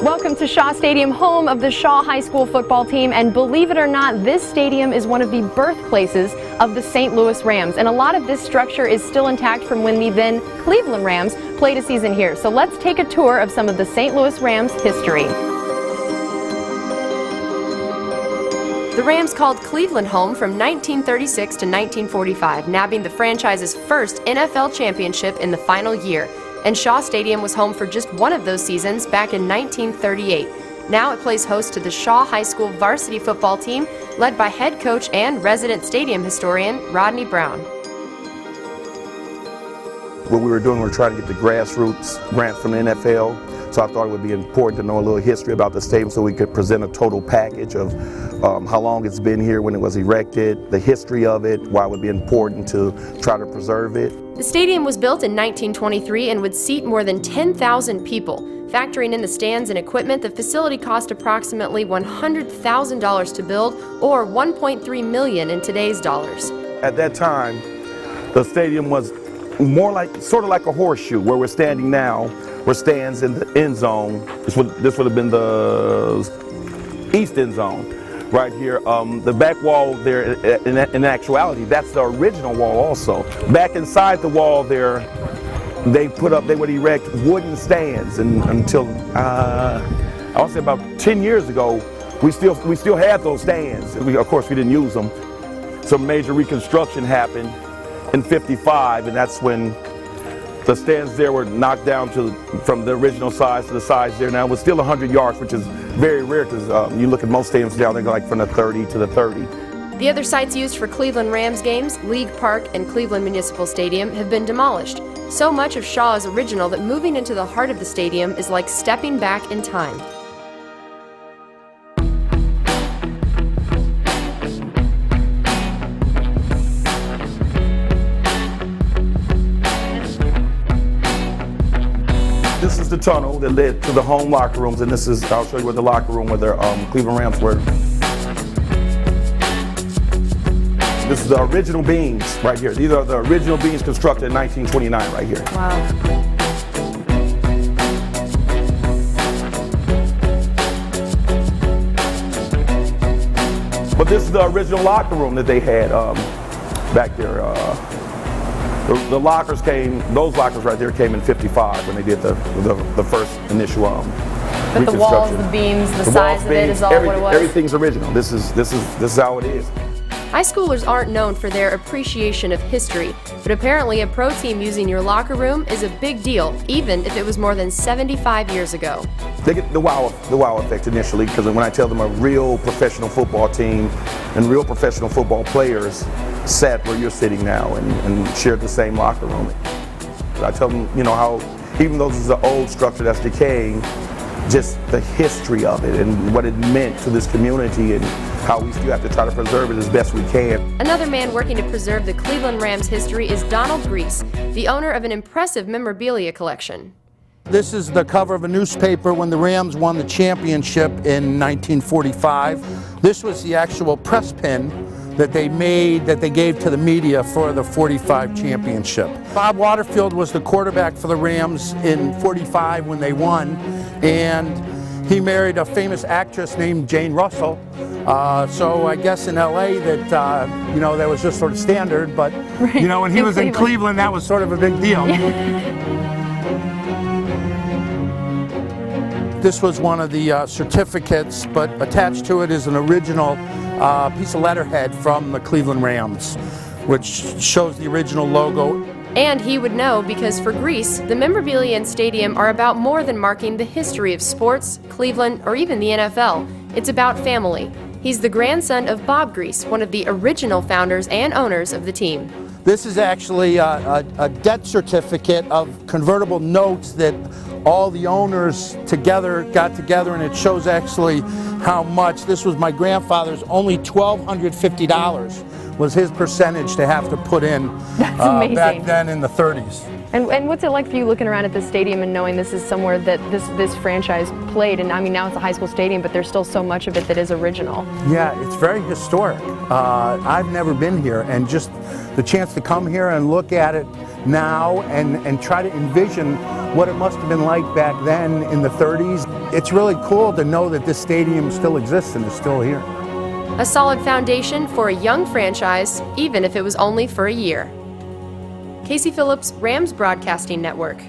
Welcome to Shaw Stadium, home of the Shaw High School football team, and believe it or not, this stadium is one of the birthplaces of the St. Louis Rams, and a lot of this structure is still intact from when the then Cleveland Rams played a season here. So let's take a tour of some of the St. Louis Rams history. The Rams called Cleveland home from 1936 to 1945, nabbing the franchise's first NFL championship in the final year. And Shaw Stadium was home for just one of those seasons back in 1938. Now it plays host to the Shaw High School varsity football team, led by head coach and resident stadium historian Rodney Brown. What we were doing, we were trying to get the grassroots grants from the NFL. So I thought it would be important to know a little history about the stadium so we could present a total package of how long it's been here, when it was erected, the history of it, why it would be important to try to preserve it. The stadium was built in 1923 and would seat more than 10,000 people. Factoring in the stands and equipment, the facility cost approximately $100,000 to build, or $1.3 million in today's dollars. At that time, the stadium was more like, sort of like a horseshoe, where we're standing now. Were stands in the end zone. This would have been the east end zone right here. The back wall there, in actuality, that's the original wall also. Back inside the wall there, they would erect wooden stands, and until I would say about 10 years ago, we still had those stands. Of course, we didn't use them. Some major reconstruction happened in '55, and that's when the stands there were knocked down from the original size to the size there now. It was still 100 yards, which is very rare because you look at most stadiums down, they go like from the 30 to the 30. The other sites used for Cleveland Rams games, League Park and Cleveland Municipal Stadium, have been demolished. So much of Shaw is original that moving into the heart of the stadium is like stepping back in time. This is the tunnel that led to the home locker rooms, and this is, I'll show you where the locker room where the Cleveland Rams were. This is the original beams right here. These are the original beams constructed in 1929 right here. Wow. But this is the original locker room that they had back there. The lockers came, those lockers right there came in '55 when they did the first initial But the walls, the beams, the size of it is all what it was? Everything's original. This is how it is. High schoolers aren't known for their appreciation of history, but apparently a pro team using your locker room is a big deal, even if it was more than 75 years ago. They get the wow effect initially, because when I tell them a real professional football team and real professional football players sat where you're sitting now and shared the same locker room. I tell them, you know, how even though this is an old structure that's decaying, just the history of it and what it meant to this community and how we still have to try to preserve it as best we can. Another man working to preserve the Cleveland Rams history is Donald Grease, the owner of an impressive memorabilia collection. This is the cover of a newspaper when the Rams won the championship in 1945. This was the actual press pin that they made, that they gave to the media for the '45 championship. Bob Waterfield was the quarterback for the Rams in '45 when they won, and he married a famous actress named Jane Russell. So I guess in LA that, you know, that was just sort of standard, but, you know, when he was in Cleveland, that was sort of a big deal. This was one of the certificates, but attached to it is an original piece of letterhead from the Cleveland Rams, which shows the original logo. And he would know, because for Grease, the memorabilia and stadium are about more than marking the history of sports, Cleveland, or even the NFL. It's about family. He's the grandson of Bob Grease, one of the original founders and owners of the team. This is actually a debt certificate of convertible notes that all the owners got together, and it shows actually how much. This was my grandfather's only $1,250 was his percentage to have to put in That's amazing. back then in the 30s. And what's it like for you looking around at this stadium and knowing this is somewhere that this franchise played? And I mean, now it's a high school stadium, but there's still so much of it that is original. Yeah, it's very historic. I've never been here, and just the chance to come here and look at it now and try to envision what it must have been like back then in the 30s. It's really cool to know that this stadium still exists and is still here. A solid foundation for a young franchise, even if it was only for a year. Casey Phillips, Rams Broadcasting Network.